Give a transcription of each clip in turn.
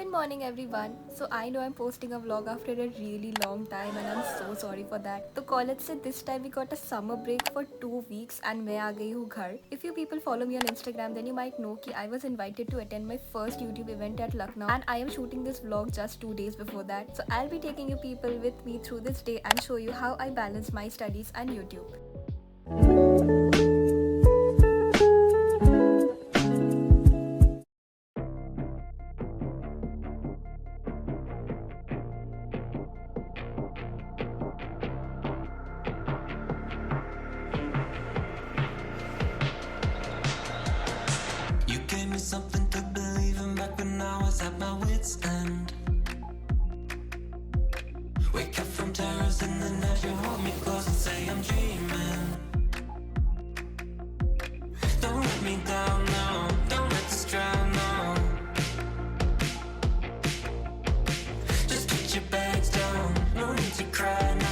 Good morning everyone. So I know I'm posting a vlog after a really long time and I'm so sorry for that. तो college से this time we got a summer break for 2 weeks and मैं आ गई हूँ घर. If you people follow me on Instagram then you might know कि I was invited to attend my first YouTube event at Lucknow and I am shooting this vlog just 2 days before that. So I'll be taking you people with me through this day and show you how I balance my studies and YouTube. You gave me something to believe in back when I was at my wit's end. Wake up from terrors in the night, you hold me close and say I'm dreaming. Don't let me down, no, don't let this drown, no. Just put your bags down, no need to cry now.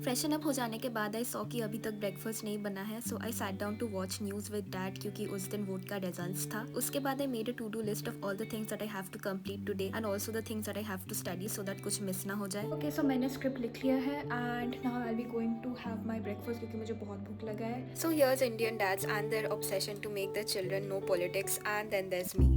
Freshen up हो जाने के बाद I saw कि अभी तक breakfast नहीं बना है so I sat down to watch news with dad क्योंकि उस दिन वोट का रिजल्ट्स था. उसके बाद I made a to do list of all the things that I have to complete today and also the things that I have to study so that कुछ miss ना हो जाए. ओके सो मैंने script लिख लिया है and now I will be going to have my breakfast क्योंकि मुझे बहुत भूख लगा है. So here's Indian dads and their obsession to make the children no politics and then there is me.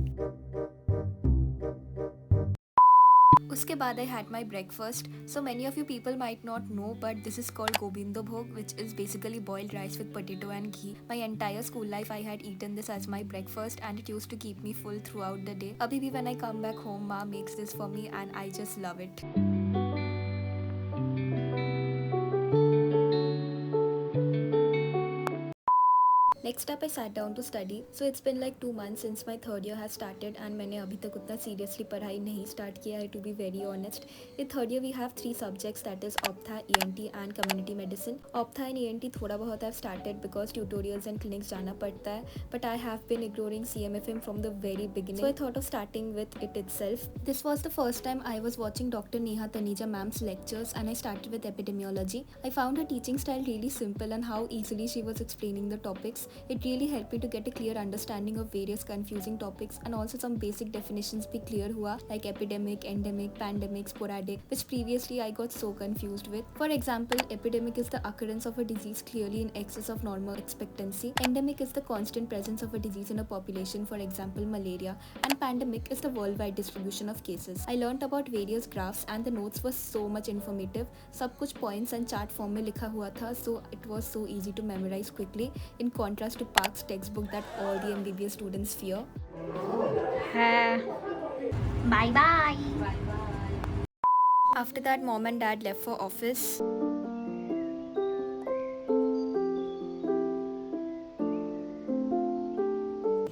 उसके बाद I had my breakfast. So many of you people might not know but this is called Gobindo Bhog which is basically boiled rice with potato and ghee. My entire school life I had eaten this as my breakfast and it use to keep me full throughout the day. अभी भी when I come back home माँ makes this for me and I just love it. Next up I sat down to study. So it's been like 2 months since my third year has started and मैंने अभी तक उतना seriously पढ़ाई नहीं start किया है to be very honest. In third year we have 3 subjects that is Optha, ENT and Community Medicine. Optha and ENT थोड़ा बहुत I've started because tutorials and clinics जाना पड़ता है but I have been ignoring CMFM from the very beginning. So I thought of starting with it itself. This was the first time I was watching Dr. Neha Taneja ma'am's lectures and I started with epidemiology. I found her teaching style really simple and how easily she was explaining the topics. It really helped me to get a clear understanding of various confusing topics and also some basic definitions be clear हुआ like epidemic, endemic, pandemic, sporadic which previously I got so confused with. For example, epidemic is the occurrence of a disease clearly in excess of normal expectancy. Endemic is the constant presence of a disease in a population, for example malaria, and pandemic is the worldwide distribution of cases. I learnt about various graphs and the notes were so much informative. सब कुछ points and chart form में लिखा हुआ था so it was so easy to memorize quickly in contrast to Park's textbook that all the MBBS students fear. Bye bye. After that, mom and dad left for office.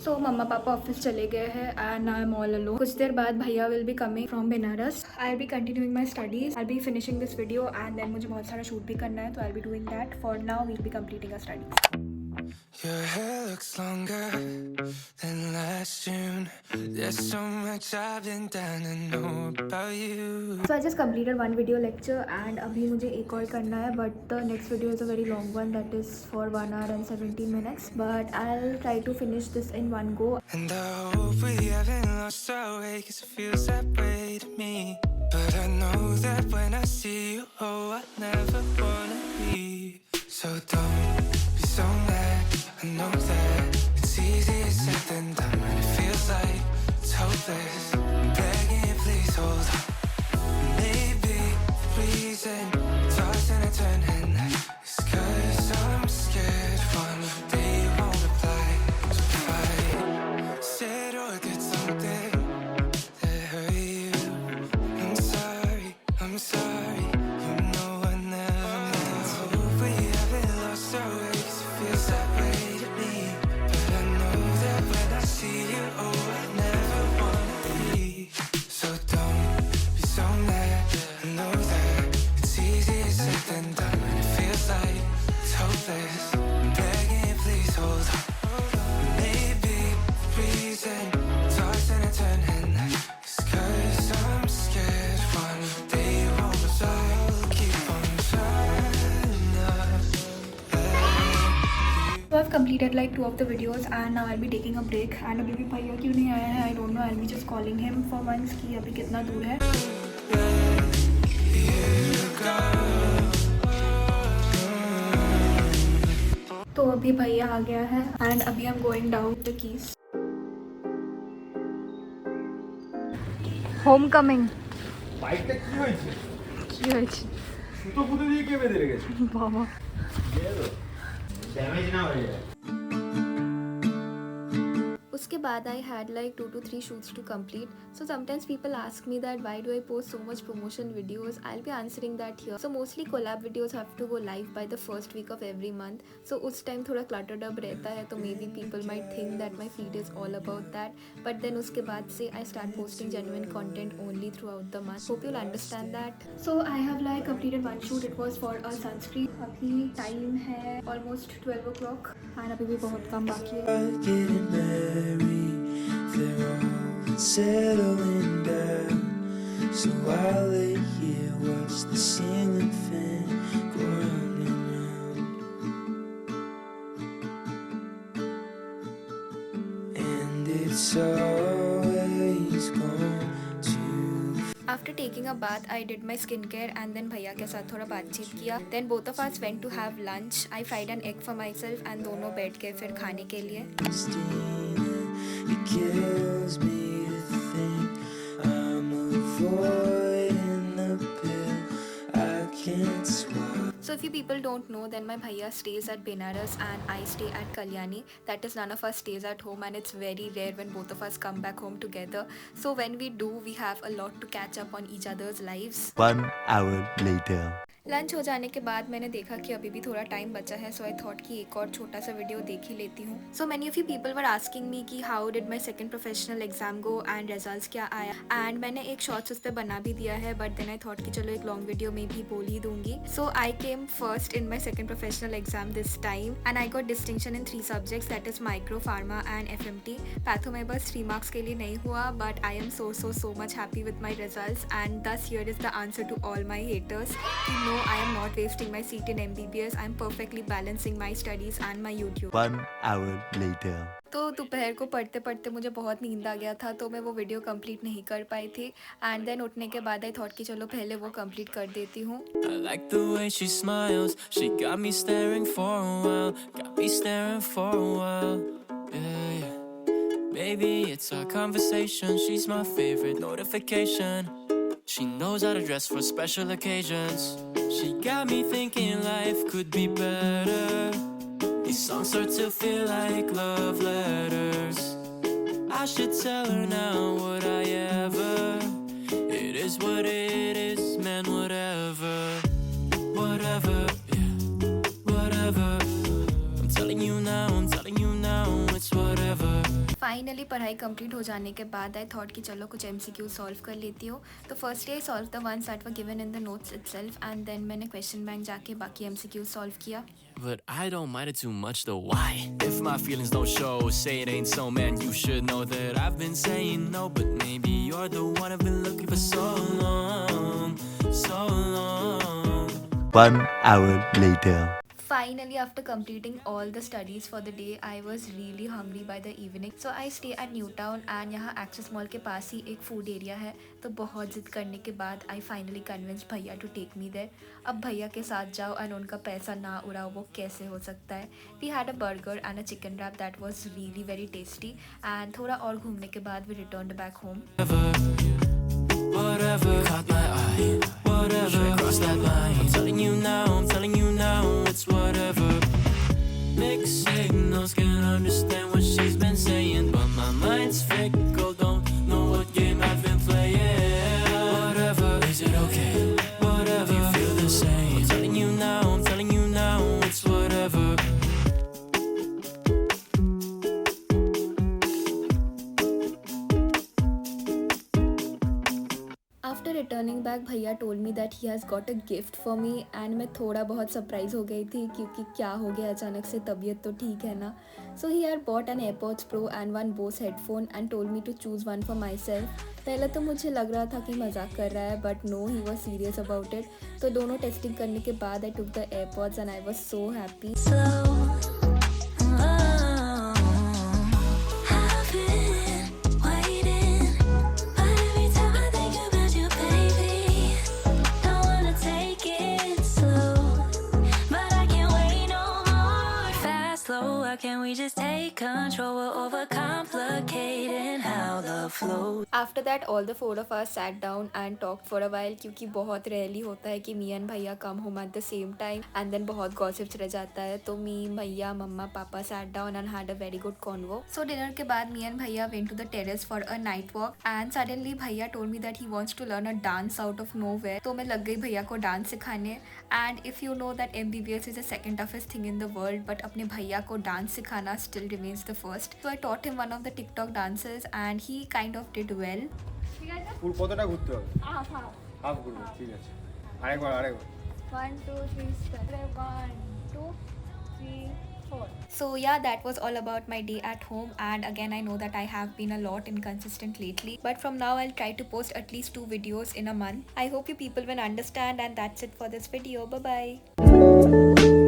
So मम्मा पापा office चले गए हैं and I'm all alone. कुछ देर बाद भैया will be coming from Benares. I'll be continuing my studies. I'll be finishing this video and then मुझे बहुत सारा शूट भी करना है तो I'll be doing that. For now, we'll be completing our studies. Your hair looks longer than last June. There's so much I've been dying to know about you. So I just completed one video lecture and अभी मुझे एक और करना है but the next video is a very long one that is for 1 hour and 17 minutes but I'll try to finish this in one go. And I hope we haven't lost our way 'cause it feels that way to me. But I know that when I see you, oh, I never wanna leave. So don't be so mad. I know that it's easier said than done, and it feels like it's hopeless. I'm begging you, please hold on. Maybe the reason tossing and turning is 'cause I'm scared one day you won't reply. So if I said or did something that hurt you, I'm sorry, I'm sorry. You know I never meant to. I hope we haven't lost our way 'cause it feels that way to me. But I know that when I see completed like 2 of the videos and now I'll be taking a break. And अभी भी भैया क्यों नहीं आया है, I don't know. I'll be just calling him for once कि अभी कितना दूर है. तो अभी भैया आ गया है and अभी I'm going down the keys. Homecoming. বাইকটা কি হয়েছে? কি হয়েছে? সুতো ফুটো দিয়ে কে বেঁধে রেখেছে? বাবা ড্যামেজ না হয়ে যায়। उसके बाद I had like 2 to 3 shoots to complete. So sometimes people ask me that why do I post so much promotion videos. I'll be answering that here. So mostly collab videos have to go live by the first week of every month. So उस time थोड़ा cluttered up रहता है, तो maybe people might think that my feed is all about that. But then उसके बाद से I start posting genuine content only throughout the month. Hope you'll understand that. So I have like completed one shoot. It was for a sunscreen. अभी time है almost 12 o'clock and अभी भी बहुत काम बाकी है. Getting married, they're all settling down. So I lay here, watch the ceiling fan go round and round. And it's always gone too. After taking a bath, I did my skincare and then भैया के साथ थोड़ा बातचीत किया. Then both of us went to have lunch. I fried an egg for myself and दोनों बैठ गए फिर खाने के लिए. It kills me to think I'm avoiding the pill I can't swallow. So if you people don't know, then my bhaiya stays at Benares and I stay at Kalyani. That is, none of us stays at home and it's very rare when both of us come back home together. So when we do, we have a lot to catch up on each other's lives. 1 hour later. Lunch हो जाने के बाद मैंने देखा कि अभी भी थोड़ा टाइम बचा है, सो आई थॉट कि एक और छोटा सा वीडियो देख ही लेती हूँ. So many of you people were asking me कि how did my second professional exam go and results क्या आया. एंड मैंने एक शॉर्ट्स उस पर बना भी दिया है, बट देन आई थॉट कि चलो एक लॉन्ग वीडियो में भी बोल ही दूंगी. So I came first in my second professional exam this time and I got distinction in 3 subjects, that is micro, pharma and FMT. Patho में बस 3 मार्क्स के लिए नहीं हुआ, but I am so much happy with my results and thus here is the answer to all my haters. No, I am not wasting my seat in MBBS. I am perfectly balancing my studies and my YouTube. 1 hour later. तो दोपहर को पढ़ते पढ़ते मुझे बहुत नींद आ गया था, तो मैं वो वीडियो कंप्लीट नहीं कर पाई थी. एंड देन उठने के बाद आई थॉट कि चलो पहले वो कंप्लीट कर देती हूँ. I like the way she smiles. She got me staring for a while. Got me staring for a while. Yeah, yeah. Baby, it's our conversation. She's my favorite notification. She knows how to dress for special occasions. She got me thinking life could be better. These songs start to feel like love letters. I should tell her now, would I ever? It is what it is, man, whatever. Whatever, yeah, whatever. I'm telling you now, it's whatever. Finally पढ़ाई complete हो जाने के बाद I thought कि चलो कुछ MCQ solve कर लेती हूँ. तो firstly I solve the ones that were given in the notes itself and then मैंने क्वेश्चन बैंक जाके बाकी MCQ सॉल्व किया. But I don't mind it too much though. Why? If my feelings don't show, say it ain't so, man, you should know that I've been saying no. But maybe you're the one I've been looking for so long, so long. 1 hour later. Finally, after completing all the studies for the day, I was really hungry by the evening. So I stay at Newtown and यहाँ Access Mall के पास ही एक food area है. तो बहुत जिद करने के बाद I finally convinced भैया to take me there. अब भैया के साथ जाओ और उनका पैसा ना उड़ाओ, वो कैसे हो सकता है. We had a burger and a chicken wrap that was really very tasty. And थोड़ा और घूमने के बाद we returned back home. Whatever, caught my eye. Whatever, should I cross that line? I'm telling you now, it's whatever. Mixed signals, can't understand what she's been saying, but my mind's fickle, don't know what game I've been playing. Whatever, is it okay? Whatever, you feel the same. I'm telling you now, it's whatever. After returning back, भैया told me that he has got a gift for me and मैं थोड़ा बहुत surprise हो गई थी क्योंकि क्या हो गया अचानक से, तबीयत तो ठीक है ना. So he had bought an AirPods Pro and one Bose headphone and told me to choose one for myself. पहले तो मुझे लग रहा था कि मजाक कर रहा है, but no, he was serious about it. तो दोनों टेस्टिंग करने के बाद I took the AirPods and I was so happy. slow. we just take control. We're overcomplicating how love flows. After that, all the four of us sat down and talked for a while क्योंकि बहुत rarely होता है कि me and भैया come home at the same time and then बहुत gossips रह जाता है. तो me, भैया, मम्मा, पापा sat down and had a very good convo. So dinner के बाद me and भैया went to the terrace for a night walk and suddenly भैया told me that he wants to learn a dance out of nowhere. तो मैं लग गई भैया को dance सिखाने. And if you know that MBBS is the second toughest thing in the world, but अपने भैया को dance सिखाना still remains the first. So I taught him one of the TikTok dances and he kind of did well. ফুল কতটা ঘুরতে হবে? Half ঘুরবে, ঠিক আছে। আরেকবার। 1, 2, 3, start. 1, 2, 3, 4. So yeah, that was all about my day at home, and again I know that I have been a lot inconsistent lately, but from now I'll try to post at least 2 videos in a month. I hope you people will understand, and that's it for this video. Bye bye.